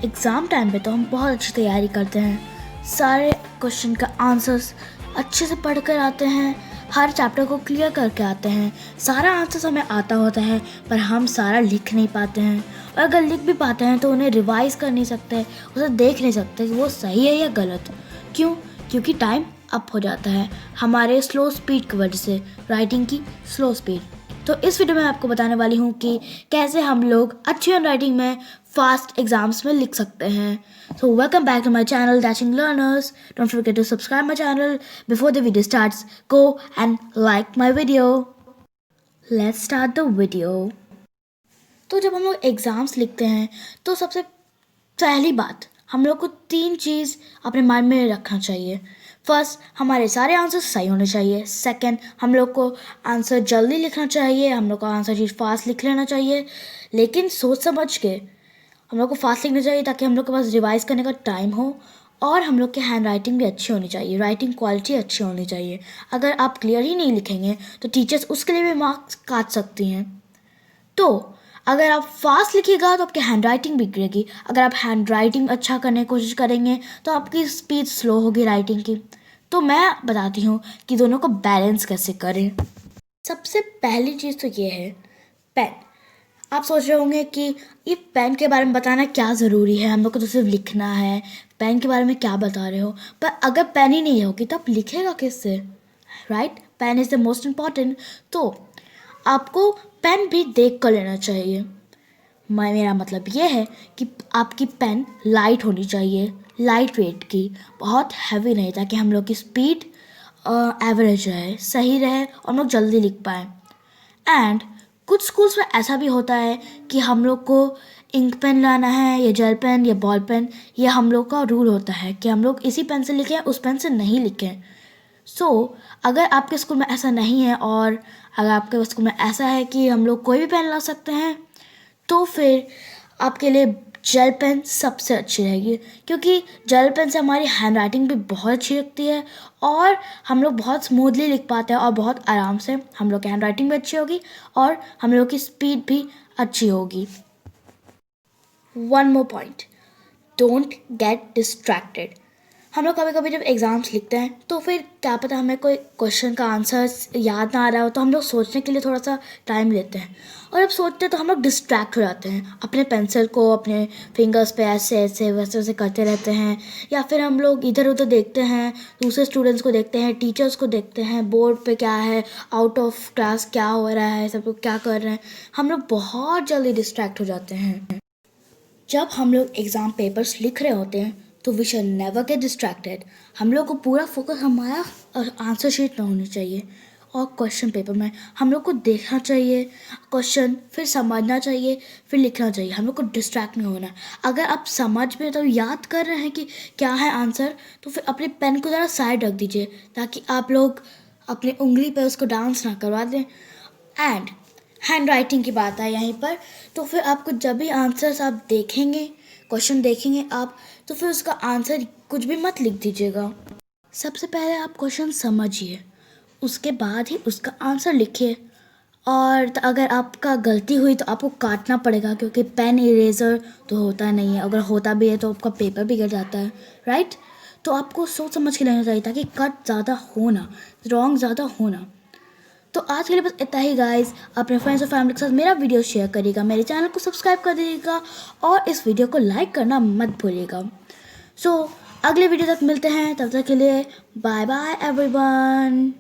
Exam time पे तो हम बहुत अच्छी तैयारी करते हैं, सारे क्वेश्चन का आंसर्स अच्छे से पढ़ कर आते हैं, हर चैप्टर को क्लियर करके आते हैं, सारा आंसर्स हमें आता होता है, पर हम सारा लिख नहीं पाते हैं। और अगर लिख भी पाते हैं तो उन्हें रिवाइज़ कर नहीं सकते, उसे देख नहीं सकते कि वो सही है या गलत। क्यों? क्योंकि टाइम अप हो जाता है हमारे स्लो स्पीड की वजह से, राइटिंग की स्लो स्पीड। तो इस वीडियो में आपको बताने वाली हूँ कि कैसे हम लोग अच्छी हैंड राइटिंग में फास्ट एग्जाम्स में लिख सकते हैं। So welcome back to my channel dashing learners. Don't forget to subscribe my channel before the video starts. Go and like my video. Let's start the video. तो जब हम लोग exams लिखते हैं तो सबसे पहली बात हम लोग को 3 चीज़ अपने माइंड में रखना चाहिए। फर्स्ट, हमारे सारे आंसर सही होने चाहिए। सेकंड, हम लोग को आंसर जल्दी लिखना चाहिए, हम लोग को आंसर शीट फास्ट लिख लेना चाहिए, लेकिन सोच समझ के हम लोग को फास्ट लिखना चाहिए ताकि हम लोग के पास रिवाइज करने का टाइम हो। और हम लोग की हैंड राइटिंग भी अच्छी होनी चाहिए, राइटिंग क्वालिटी अच्छी होनी चाहिए। अगर आप क्लियर ही नहीं लिखेंगे तो टीचर्स उसके लिए भी मार्क्स काट सकती हैं। तो अगर आप फास्ट लिखिएगा तो आपकी हैंड राइटिंग भी गिरेगी। अगर आप हैंड राइटिंग अच्छा करने की कोशिश करेंगे तो आपकी स्पीड स्लो होगी राइटिंग की। तो मैं बताती हूँ कि दोनों को बैलेंस कैसे करें। सबसे पहली चीज़ तो ये है पेन। आप सोच रहे होंगे कि ये पेन के बारे में बताना क्या ज़रूरी है, हम लोग को तो सिर्फ लिखना है, पेन के बारे में क्या बता रहे हो। पर अगर पेन ही नहीं होगी तो आप लिखेगा किससे, right? Pen is the most important. तो आपको पेन भी देख कर लेना चाहिए। मेरा मतलब ये है कि आपकी पेन लाइट होनी चाहिए, लाइट वेट की, बहुत हैवी नहीं, ताकि हम लोग की स्पीड एवरेज रहे, सही रहे और हम लोग जल्दी लिख पाएँ। एंड कुछ स्कूल्स में ऐसा भी होता है कि हम लोग को इंक पेन लाना है या जेल पेन या बॉल पेन, ये हम लोग का रूल होता है कि हम लोग इसी पेन से लिखें, उस पेन से नहीं लिखें। अगर आपके स्कूल में ऐसा नहीं है और अगर आपके स्कूल में ऐसा है कि हम लोग कोई भी पेन ला सकते हैं, तो फिर आपके लिए जेल पेन सबसे अच्छी रहेगी, क्योंकि जेल पेन से हमारी हैंड राइटिंग भी बहुत अच्छी लगती है और हम लोग बहुत स्मूथली लिख पाते हैं और बहुत आराम से हम लोग की हैंड राइटिंग भी अच्छी होगी और हम लोग की स्पीड भी अच्छी होगी। One more point, don't get distracted. हम लोग कभी कभी जब एग्ज़ाम्स लिखते हैं तो फिर क्या पता हमें कोई क्वेश्चन का आंसर याद ना आ रहा हो, तो हम लोग सोचने के लिए थोड़ा सा टाइम लेते हैं और जब सोचते हैं तो हम लोग डिस्ट्रैक्ट हो जाते हैं, अपने पेंसिल को अपने फिंगर्स पे ऐसे ऐसे वैसे वैसे करते रहते हैं, या फिर हम लोग इधर उधर देखते हैं, दूसरे स्टूडेंट्स को देखते हैं, टीचर्स को देखते हैं, बोर्ड पे क्या है, आउट ऑफ क्लास क्या हो रहा है, सब लोग क्या कर रहे हैं, हम लोग बहुत जल्दी डिस्ट्रैक्ट हो जाते हैं। जब हम लोग एग्ज़ाम पेपर्स लिख रहे होते हैं तो we shall never get distracted. हम लोग को पूरा फोकस हमारा आंसर शीट में होनी चाहिए और क्वेश्चन पेपर में हम लोग को देखना चाहिए क्वेश्चन, फिर समझना चाहिए, फिर लिखना चाहिए। हम लोग को डिस्ट्रैक्ट नहीं होना। अगर आप समझ में तो याद कर रहे हैं कि क्या है आंसर, तो फिर अपने पेन को ज़रा साइड रख दीजिए ताकि आप लोग अपनी उंगली पर उसको डांस ना करवा दें। एंड हैंड राइटिंग की बात है यहीं पर, तो फिर आपको जब भी आंसर्स आप देखेंगे, क्वेश्चन देखेंगे आप, तो फिर उसका आंसर कुछ भी मत लिख दीजिएगा। सबसे पहले आप क्वेश्चन समझिए, उसके बाद ही उसका आंसर लिखिए। और अगर आपका गलती हुई तो आपको काटना पड़ेगा, क्योंकि पेन इरेज़र तो होता नहीं है, अगर होता भी है तो आपका पेपर भी गिर जाता है, राइट? तो आपको सोच समझ के लेना चाहिए ताकि कट ज़्यादा हो ना, रॉन्ग ज़्यादा हो ना। तो आज के लिए बस इतना ही गाइस। अपने फ्रेंड्स और फैमिली के साथ मेरा वीडियो शेयर करिएगा, मेरे चैनल को सब्सक्राइब कर दीजिएगा और इस वीडियो को लाइक करना मत भूलिएगा। अगले वीडियो तक मिलते हैं, तब तक के लिए बाय बाय एवरीवन।